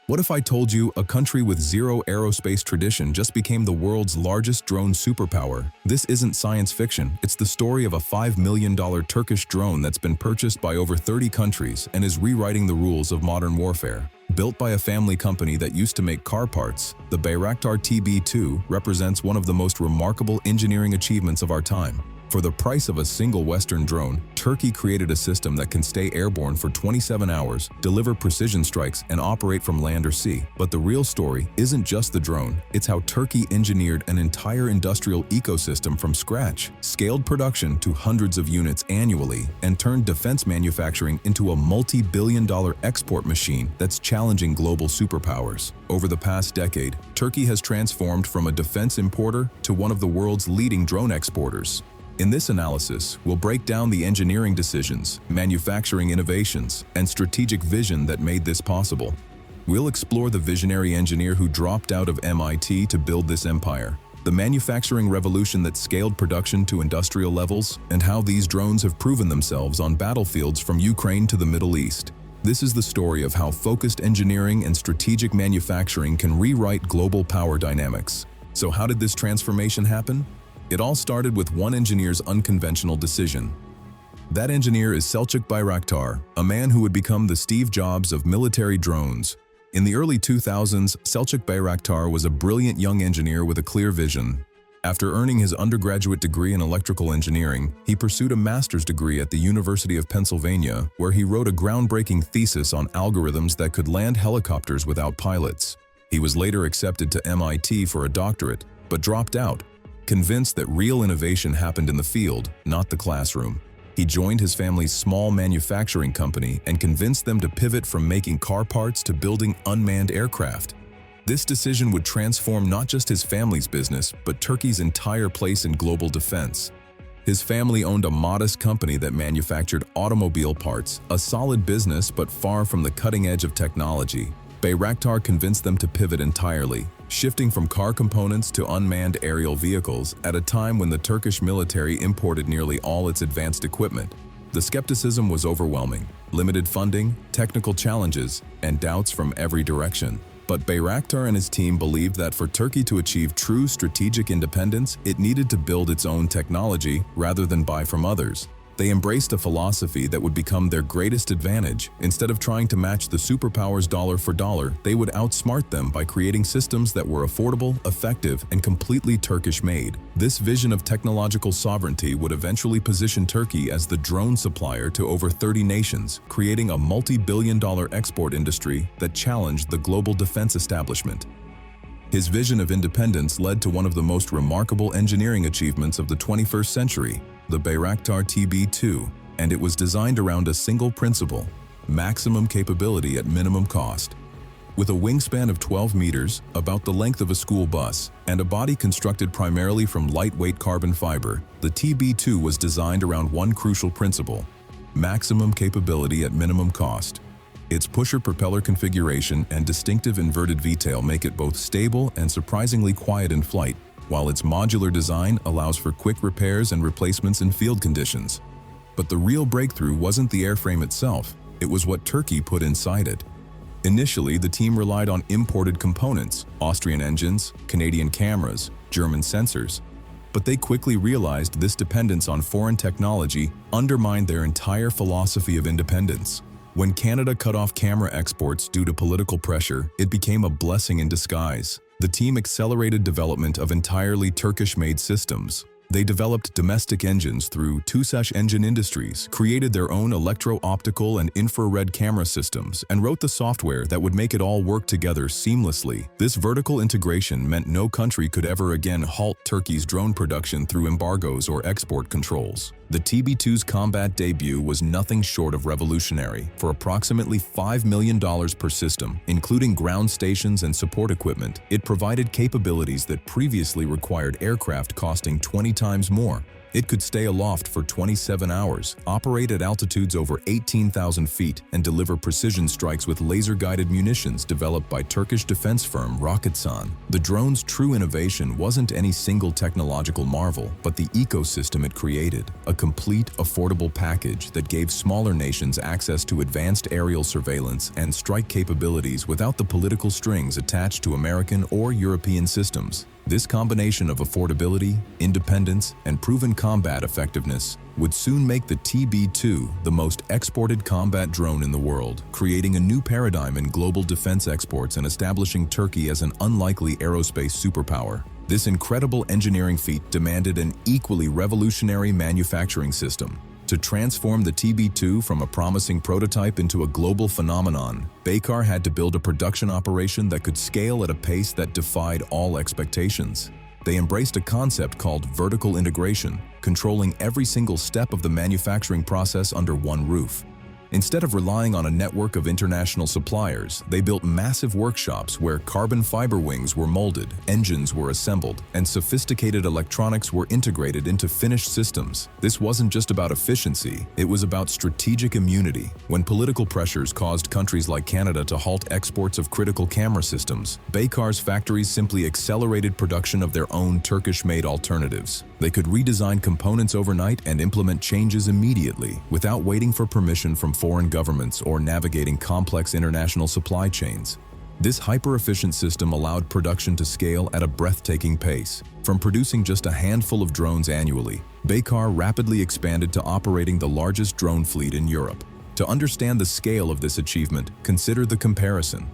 What if I told you a country with zero aerospace tradition just became the world's largest drone superpower? This isn't science fiction, it's the story of a $5 million Turkish drone that's been purchased by over 30 countries and is rewriting the rules of modern warfare. Built by a family company that used to make car parts, the Bayraktar TB2 represents one of the most remarkable engineering achievements of our time. For the price of a single Western drone, Turkey created a system that can stay airborne for 27 hours, deliver precision strikes, and operate from land or sea. But the real story isn't just the drone, it's how Turkey engineered an entire industrial ecosystem from scratch, scaled production to hundreds of units annually, and turned defense manufacturing into a multi-billion-dollar export machine that's challenging global superpowers. Over the past decade, Turkey has transformed from a defense importer to one of the world's leading drone exporters. In this analysis, we'll break down the engineering decisions, manufacturing innovations, and strategic vision that made this possible. We'll explore the visionary engineer who dropped out of MIT to build this empire, the manufacturing revolution that scaled production to industrial levels, and how these drones have proven themselves on battlefields from Ukraine to the Middle East. This is the story of how focused engineering and strategic manufacturing can rewrite global power dynamics. So how did this transformation happen? It all started with one engineer's unconventional decision. That engineer is Selçuk Bayraktar, a man who would become the Steve Jobs of military drones. In the early 2000s, Selçuk Bayraktar was a brilliant young engineer with a clear vision. After earning his undergraduate degree in electrical engineering, he pursued a master's degree at the University of Pennsylvania, where he wrote a groundbreaking thesis on algorithms that could land helicopters without pilots. He was later accepted to MIT for a doctorate, but dropped out. Convinced that real innovation happened in the field, not the classroom. He joined his family's small manufacturing company and convinced them to pivot from making car parts to building unmanned aircraft. This decision would transform not just his family's business, but Turkey's entire place in global defense. His family owned a modest company that manufactured automobile parts, a solid business but far from the cutting edge of technology. Bayraktar convinced them to pivot entirely, shifting from car components to unmanned aerial vehicles at a time when the Turkish military imported nearly all its advanced equipment. The skepticism was overwhelming: limited funding, technical challenges, and doubts from every direction. But Bayraktar and his team believed that for Turkey to achieve true strategic independence, it needed to build its own technology rather than buy from others. They embraced a philosophy that would become their greatest advantage. Instead of trying to match the superpowers dollar for dollar, they would outsmart them by creating systems that were affordable, effective, and completely Turkish-made. This vision of technological sovereignty would eventually position Turkey as the drone supplier to over 30 nations, creating a multi-billion-dollar export industry that challenged the global defense establishment. His vision of independence led to one of the most remarkable engineering achievements of the 21st century, the Bayraktar TB2, and it was designed around a single principle: maximum capability at minimum cost. With a wingspan of 12 meters, about the length of a school bus, and a body constructed primarily from lightweight carbon fiber, the TB2 was designed around one crucial principle: maximum capability at minimum cost. Its pusher-propeller configuration and distinctive inverted V-tail make it both stable and surprisingly quiet in flight, while its modular design allows for quick repairs and replacements in field conditions. But the real breakthrough wasn't the airframe itself, it was what Turkey put inside it. Initially, the team relied on imported components: Austrian engines, Canadian cameras, German sensors. But they quickly realized this dependence on foreign technology undermined their entire philosophy of independence. When Canada cut off camera exports due to political pressure, it became a blessing in disguise. The team accelerated development of entirely Turkish-made systems. They developed domestic engines through TUSAŞ Engine Industries, created their own electro-optical and infrared camera systems, and wrote the software that would make it all work together seamlessly. This vertical integration meant no country could ever again halt Turkey's drone production through embargoes or export controls. The TB2's combat debut was nothing short of revolutionary. For approximately $5 million per system, including ground stations and support equipment, it provided capabilities that previously required aircraft costing 20 times more. It could stay aloft for 27 hours, operate at altitudes over 18,000 feet, and deliver precision strikes with laser-guided munitions developed by Turkish defense firm Roketsan. The drone's true innovation wasn't any single technological marvel, but the ecosystem it created, a complete, affordable package that gave smaller nations access to advanced aerial surveillance and strike capabilities without the political strings attached to American or European systems. This combination of affordability, independence, and proven combat effectiveness would soon make the TB2 the most exported combat drone in the world, creating a new paradigm in global defense exports and establishing Turkey as an unlikely aerospace superpower. This incredible engineering feat demanded an equally revolutionary manufacturing system. To transform the TB2 from a promising prototype into a global phenomenon, Baykar had to build a production operation that could scale at a pace that defied all expectations. They embraced a concept called vertical integration, controlling every single step of the manufacturing process under one roof. Instead of relying on a network of international suppliers, they built massive workshops where carbon fiber wings were molded, engines were assembled, and sophisticated electronics were integrated into finished systems. This wasn't just about efficiency, it was about strategic immunity. When political pressures caused countries like Canada to halt exports of critical camera systems, Baykar's factories simply accelerated production of their own Turkish-made alternatives. They could redesign components overnight and implement changes immediately, without waiting for permission from foreign governments or navigating complex international supply chains. This hyper-efficient system allowed production to scale at a breathtaking pace. From producing just a handful of drones annually, Baykar rapidly expanded to operating the largest drone fleet in Europe. To understand the scale of this achievement, consider the comparison.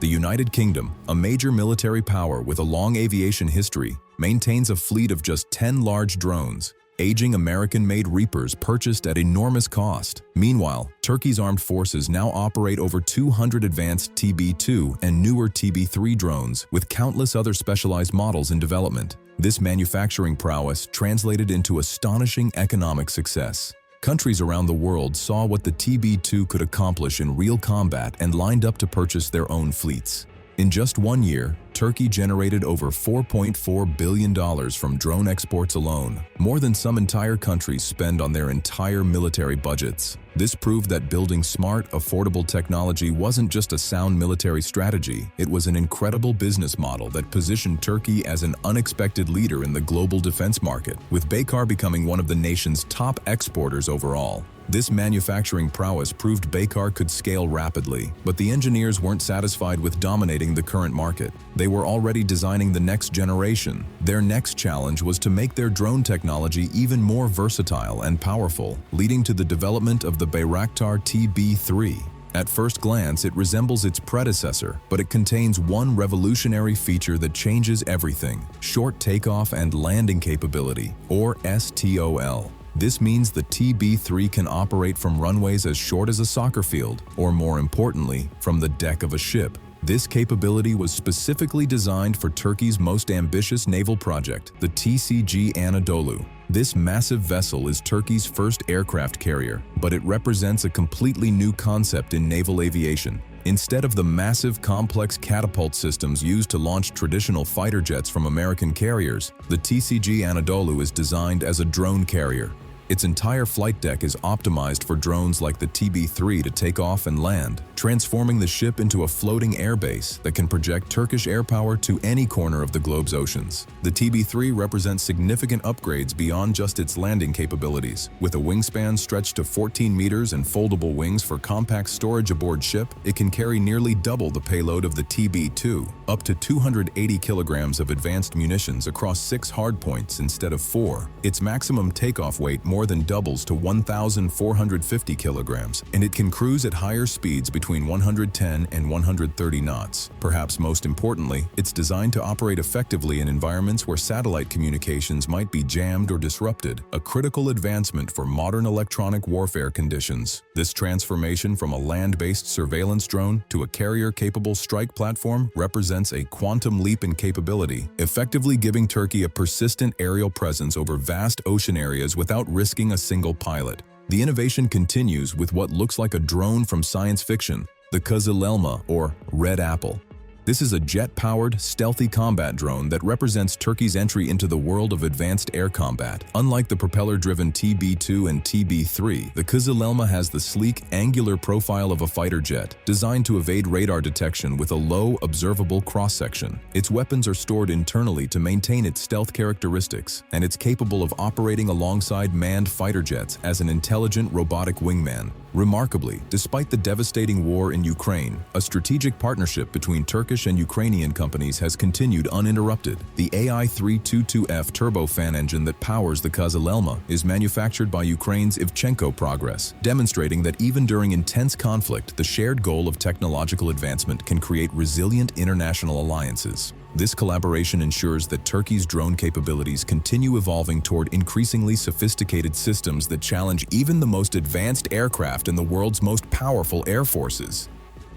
The United Kingdom, a major military power with a long aviation history, maintains a fleet of just 10 large drones, aging American-made Reapers purchased at enormous cost. Meanwhile, Turkey's armed forces now operate over 200 advanced TB2 and newer TB3 drones, with countless other specialized models in development. This manufacturing prowess translated into astonishing economic success. Countries around the world saw what the TB2 could accomplish in real combat and lined up to purchase their own fleets. In just 1 year, Turkey generated over $4.4 billion from drone exports alone, more than some entire countries spend on their entire military budgets. This proved that building smart, affordable technology wasn't just a sound military strategy, it was an incredible business model that positioned Turkey as an unexpected leader in the global defense market, with Baykar becoming one of the nation's top exporters overall. This manufacturing prowess proved Baykar could scale rapidly, but the engineers weren't satisfied with dominating the current market. They were already designing the next generation. Their next challenge was to make their drone technology even more versatile and powerful, leading to the development of the Bayraktar TB2. At first glance, it resembles its predecessor, but it contains one revolutionary feature that changes everything: short takeoff and landing capability, or STOL. This means the TB2 can operate from runways as short as a soccer field, or more importantly, from the deck of a ship. This capability was specifically designed for Turkey's most ambitious naval project, the TCG Anadolu. This massive vessel is Turkey's first aircraft carrier, but it represents a completely new concept in naval aviation. Instead of the massive, complex catapult systems used to launch traditional fighter jets from American carriers, the TCG Anadolu is designed as a drone carrier. Its entire flight deck is optimized for drones like the TB2 to take off and land, transforming the ship into a floating airbase that can project Turkish air power to any corner of the globe's oceans. The TB2 represents significant upgrades beyond just its landing capabilities. With a wingspan stretched to 14 meters and foldable wings for compact storage aboard ship, it can carry nearly double the payload of the TB2, up to 280 kilograms of advanced munitions across 6 hardpoints instead of 4. Its maximum takeoff weight more than doubles to 1,450 kilograms, and it can cruise at higher speeds between 110 and 130 knots. Perhaps most importantly, it's designed to operate effectively in environments where satellite communications might be jammed or disrupted, a critical advancement for modern electronic warfare conditions. This transformation from a land-based surveillance drone to a carrier-capable strike platform represents a quantum leap in capability, effectively giving Turkey a persistent aerial presence over vast ocean areas without risking a single pilot. The innovation continues with what looks like a drone from science fiction, the Kızılelma, or Red Apple. This is a jet-powered, stealthy combat drone that represents Turkey's entry into the world of advanced air combat. Unlike the propeller-driven TB2 and TB3, the Kızılelma has the sleek, angular profile of a fighter jet, designed to evade radar detection with a low, observable cross-section. Its weapons are stored internally to maintain its stealth characteristics, and it's capable of operating alongside manned fighter jets as an intelligent robotic wingman. Remarkably, despite the devastating war in Ukraine, a strategic partnership between Turkish and Ukrainian companies has continued uninterrupted. The AI-322F turbofan engine that powers the Kızılelma is manufactured by Ukraine's Ivchenko Progress, demonstrating that even during intense conflict, the shared goal of technological advancement can create resilient international alliances. This collaboration ensures that Turkey's drone capabilities continue evolving toward increasingly sophisticated systems that challenge even the most advanced aircraft in the world's most powerful air forces.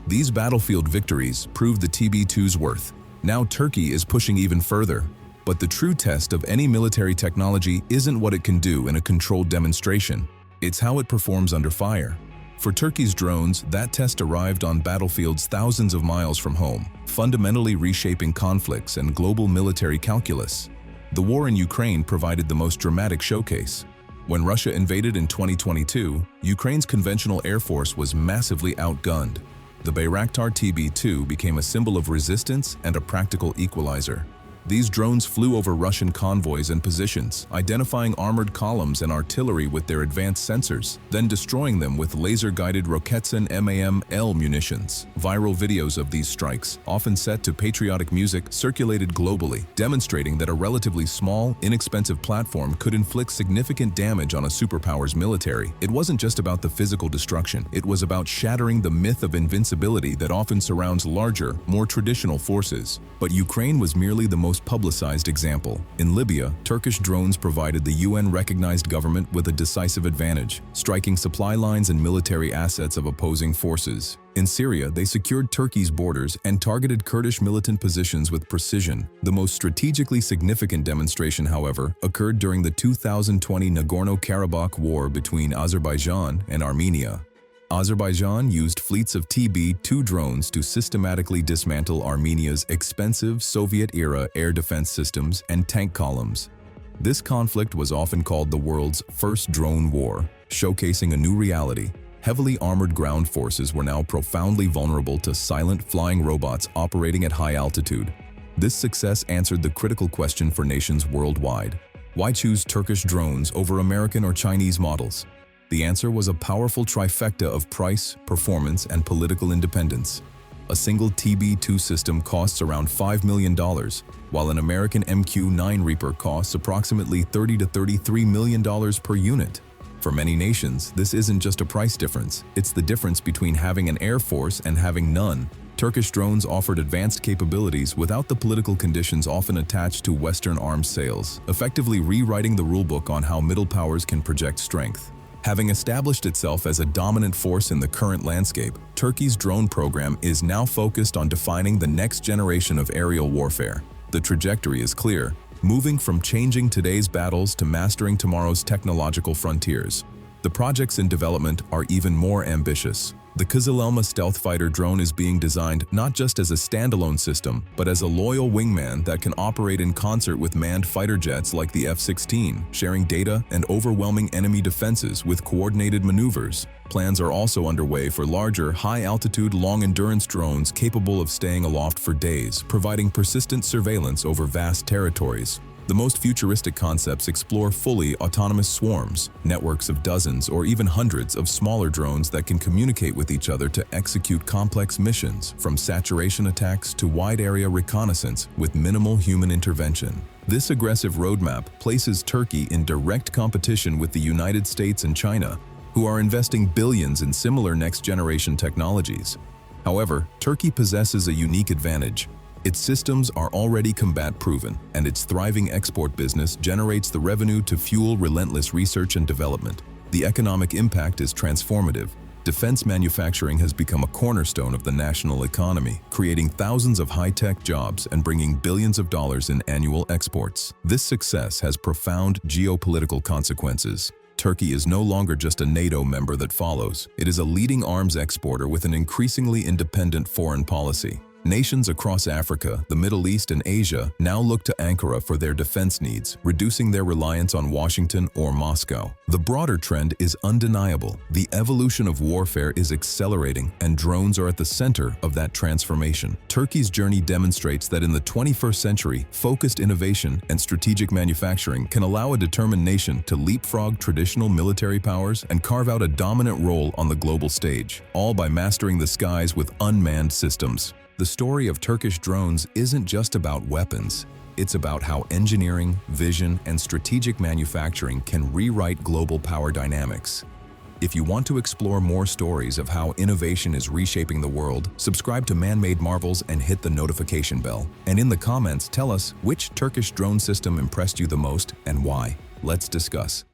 These battlefield victories prove the TB2's worth. Now Turkey is pushing even further. But the true test of any military technology isn't what it can do in a controlled demonstration. It's how it performs under fire. For Turkey's drones, that test arrived on battlefields thousands of miles from home, fundamentally reshaping conflicts and global military calculus. The war in Ukraine provided the most dramatic showcase. When Russia invaded in 2022, Ukraine's conventional air force was massively outgunned. The Bayraktar TB2 became a symbol of resistance and a practical equalizer. These drones flew over Russian convoys and positions, identifying armored columns and artillery with their advanced sensors, then destroying them with laser-guided Roketsan MAM-L munitions. Viral videos of these strikes, often set to patriotic music, circulated globally, demonstrating that a relatively small, inexpensive platform could inflict significant damage on a superpower's military. It wasn't just about the physical destruction, it was about shattering the myth of invincibility that often surrounds larger, more traditional forces. But Ukraine was merely the most publicized example. In Libya, Turkish drones provided the UN-recognized government with a decisive advantage, striking supply lines and military assets of opposing forces. In Syria, they secured Turkey's borders and targeted Kurdish militant positions with precision. The most strategically significant demonstration, however, occurred during the 2020 Nagorno-Karabakh war between Azerbaijan and Armenia. Azerbaijan used fleets of TB2 drones to systematically dismantle Armenia's expensive Soviet-era air defense systems and tank columns. This conflict was often called the world's first drone war, showcasing a new reality. Heavily armored ground forces were now profoundly vulnerable to silent flying robots operating at high altitude. This success answered the critical question for nations worldwide. Why choose Turkish drones over American or Chinese models? The answer was a powerful trifecta of price, performance, and political independence. A single TB2 system costs around $5 million, while an American MQ-9 Reaper costs approximately $30 to $33 million per unit. For many nations, this isn't just a price difference, it's the difference between having an air force and having none. Turkish drones offered advanced capabilities without the political conditions often attached to Western arms sales, effectively rewriting the rulebook on how middle powers can project strength. Having established itself as a dominant force in the current landscape, Turkey's drone program is now focused on defining the next generation of aerial warfare. The trajectory is clear, moving from changing today's battles to mastering tomorrow's technological frontiers. The projects in development are even more ambitious. The Kızılelma stealth fighter drone is being designed not just as a standalone system, but as a loyal wingman that can operate in concert with manned fighter jets like the F-16, sharing data and overwhelming enemy defenses with coordinated maneuvers. Plans are also underway for larger, high-altitude, long-endurance drones capable of staying aloft for days, providing persistent surveillance over vast territories. The most futuristic concepts explore fully autonomous swarms, networks of dozens or even hundreds of smaller drones that can communicate with each other to execute complex missions, from saturation attacks to wide-area reconnaissance with minimal human intervention. This aggressive roadmap places Turkey in direct competition with the United States and China, who are investing billions in similar next-generation technologies. However, Turkey possesses a unique advantage. Its systems are already combat-proven, and its thriving export business generates the revenue to fuel relentless research and development. The economic impact is transformative. Defense manufacturing has become a cornerstone of the national economy, creating thousands of high-tech jobs and bringing billions of dollars in annual exports. This success has profound geopolitical consequences. Turkey is no longer just a NATO member that follows. It is a leading arms exporter with an increasingly independent foreign policy. Nations across Africa, the Middle East, and Asia now look to Ankara for their defense needs, reducing their reliance on Washington or Moscow. The broader trend is undeniable. The evolution of warfare is accelerating, and drones are at the center of that transformation. Turkey's journey demonstrates that in the 21st century, focused innovation and strategic manufacturing can allow a determined nation to leapfrog traditional military powers and carve out a dominant role on the global stage, all by mastering the skies with unmanned systems. The story of Turkish drones isn't just about weapons. It's about how engineering, vision, and strategic manufacturing can rewrite global power dynamics. If you want to explore more stories of how innovation is reshaping the world, subscribe to Man-Made Marvels and hit the notification bell. And in the comments, tell us which Turkish drone system impressed you the most and why. Let's discuss.